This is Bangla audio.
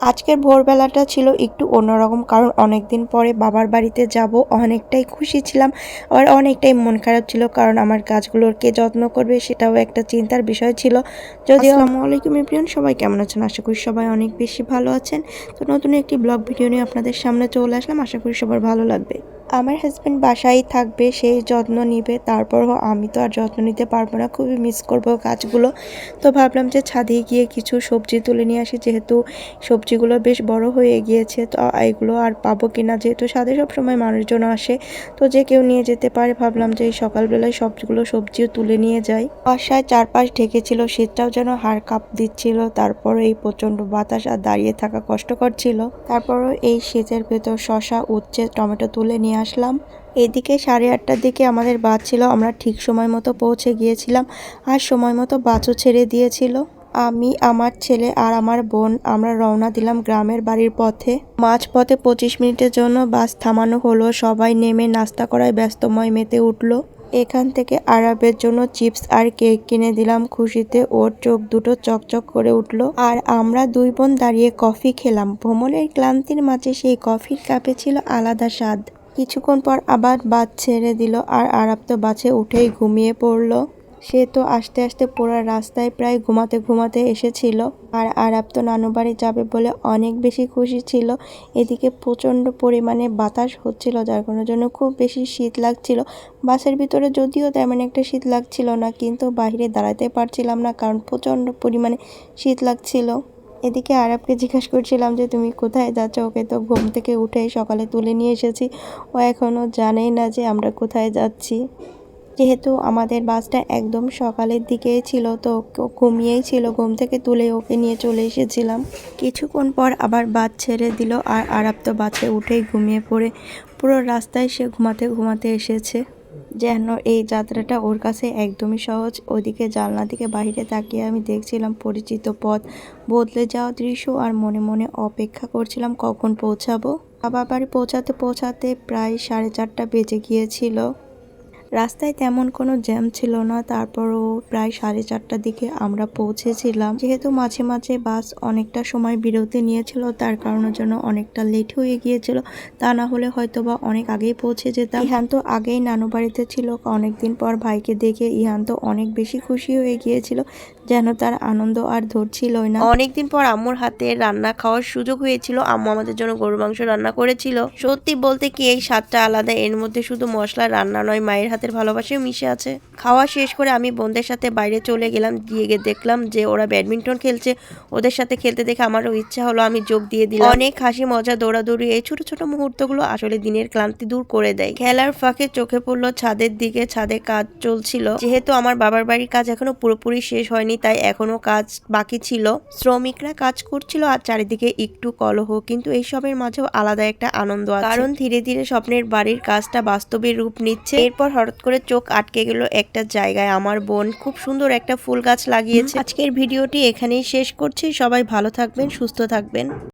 আজকের ভোরবেলাটা ছিল একটু অন্যরকম, কারণ অনেক দিন পরে বাবার বাড়িতে যাব। অনেকটাই খুশি ছিলাম, আবার অনেকটাই মন খারাপ ছিল, কারণ আমার গাছগুলোর কে যত্ন করবে সেটাও একটা চিন্তার বিষয় ছিল। যদিও আসসালামু আলাইকুম এভরিওয়ান, সবাই কেমন আছেন? আশা করি সবাই অনেক বেশি ভালো আছেন। তো নতুন একটি ব্লগ ভিডিও নিয়ে আপনাদের সামনে চলে আসলাম, আশা করি সবার ভালো লাগবে। আমার হাজব্যান্ড বাসায় থাকবে, সেই যত্ন নিবে, তারপরও আমি তো আর যত্ন নিতে পারবো না, খুবই মিস করব গাছগুলো। তো ভাবলাম যে ছাদে গিয়ে কিছু সবজি তুলে নিয়ে আসি, যেহেতু সবজিগুলো বেশ বড় হয়ে গিয়েছে। তো এগুলো আর পাবো কিনা, যেহেতু ছাদে সবসময় মানুষজন আসে, তো যে কেউ নিয়ে যেতে পারে। ভাবলাম যে এই সকালবেলায় সবজিও তুলে নিয়ে যাই। বাসায় চারপাশ ঢেকেছিল, শীতটাও যেন হাড় কাঁপ দিচ্ছিল। তারপর এই প্রচণ্ড বাতাস আর দাঁড়িয়ে থাকা কষ্টকর ছিল। তারপরও এই শীতের ভেতর শসা, উচ্ছে, টমেটো তুলে নিয়ে আসলাম। এদিকে 8:30টার দিকে আমাদের বাস ছিল, আমরা ঠিক সময় মতো পৌঁছে গিয়েছিলাম, আর সময় মতো বাসও ছেড়ে দিয়েছিল। আমি, আমার ছেলে আর আমার বোন আমরা রওনা দিলাম গ্রামের বাড়ির পথে। মাঝপথে 25 মিনিটের জন্য বাস থামানো হলো, সবাই নেমে নাস্তা করায় ব্যস্তময় মেতে উঠল। এখান থেকে আরাবের জন্য চিপস আর কেক কিনে দিলাম, খুশিতে ওর চোখ দুটো চকচক করে উঠল। আর আমরা দুই বোন দাঁড়িয়ে কফি খেলাম। ভ্রমণের ক্লান্তির মাঝে সেই কফির কাপে ছিল আলাদা স্বাদ। কিছুক্ষণ পর আবার বাস ছেড়ে দিল, আর আরাব তো বাসে উঠেই ঘুমিয়ে পড়ল। সে তো আস্তে আস্তে পুরো রাস্তায় প্রায় ঘুমাতে ঘুমাতে এসেছিল। আর আরাব তো নানু বাড়ি যাবে বলে অনেক বেশি খুশি ছিল। এদিকে প্রচণ্ড পরিমাণে বাতাস হচ্ছিল, যার কারণের জন্য খুব বেশি শীত লাগছিল। বাসের ভিতরে যদিও তেমন একটা শীত লাগছিল না, কিন্তু বাইরে দাঁড়াতে পারছিলাম না, কারণ প্রচণ্ড পরিমাণে শীত লাগছিল। এদিকে আরাবকে জিজ্ঞাসা করছিলাম যে তুমি কোথায় যাচ্ছ? ওকে তো ঘুম থেকে উঠেই সকালে তুলে নিয়ে এসেছি, ও এখনও জানেই না যে আমরা কোথায় যাচ্ছি। যেহেতু আমাদের বাসটা একদম সকালের দিকেই ছিল, তো ঘুমিয়েই ছিল, ঘুম থেকে তুলে ওকে নিয়ে চলে এসেছিলাম। কিছুক্ষণ পর আবার বাস ছেড়ে দিল, আর আরাব তো বাসে উঠেই ঘুমিয়ে পড়ে পুরো রাস্তায় সে ঘুমাতে ঘুমাতে এসেছে, যেন এই যাত্রাটা ওর কাছে একদমই সহজ। ওদিকে জানলা থেকে বাইরে তাকিয়ে আমি দেখছিলাম পরিচিত পথ, বদলে যাওয়া দৃশ্য, আর মনে মনে অপেক্ষা করছিলাম কখন পৌঁছাবো। বাবার বাড়ি পৌঁছাতে প্রায় 4:30 বেজে গিয়েছিল। রাস্তায় তেমন কোনো জ্যাম ছিল না, তারপরও প্রায় 4:30টার দিকে আমরা পৌঁছেছিলাম। যেহেতু মাঝে মাঝে বাস অনেকটা সময় বিরতি নিয়েছিল, তার কারণের জন্য অনেকটা লেট হয়ে গিয়েছিল। তা না হলে হয়তোবা অনেক আগেই পৌঁছে যেতাম। ইহান তো আগেই নানু বাড়িতে ছিল, অনেকদিন পর ভাইকে দেখে ইহান তো অনেক বেশি খুশি হয়ে গিয়েছিল, যেন তার আনন্দ আর ধরছিলই না। অনেকদিন পর আম্মুর হাতে রান্না খাওয়ার সুযোগ হয়েছিল। আম্মু আমাদের জন্য গরুর মাংস রান্না করেছিল। সত্যি বলতে কি, এই স্বাদটা আলাদা। এর মধ্যে শুধু মশলা রান্না নয়, মায়ের হাতের ভালোবাসাও মিশে আছে। খাওয়া শেষ করে আমি বোনদের সাথে বাইরে চলে গেলাম, গিয়ে দেখলাম যে ওরা ব্যাডমিন্টন খেলছে। ওদের সাথে খেলতে দেখে আমারও ইচ্ছা হলো, আমি যোগ দিয়ে দিলাম। অনেক হাসি মজা, দৌড়াদৌড়ি, এই ছোট ছোট মুহূর্তগুলো আসলে দিনের ক্লান্তি দূর করে দেয়। খেলার ফাঁকে চোখে পড়লো ছাদের দিকে। ছাদে কাজ চলছিল, যেহেতু আমার বাবার বাড়ির কাজ এখনো পুরোপুরি শেষ হয়নি, তাই এখনো কাজ বাকি ছিল। শ্রমিকরা কাজ করছিল, আর চারিদিকে একটু কলহ, কিন্তু এইসবের মাঝেও আলাদা একটা আনন্দ আছে, কারণ ধীরে ধীরে স্বপ্নের বাড়ির কাজটা বাস্তবে রূপ নিচ্ছে। এরপর হঠাৎ করে চোখ আটকে গেল একটা জায়গায়। আমার বোন খুব সুন্দর একটা ফুল গাছ লাগিয়েছে। আজকের ভিডিওটি এখানেই শেষ করছি। সবাই ভালো থাকবেন, সুস্থ থাকবেন।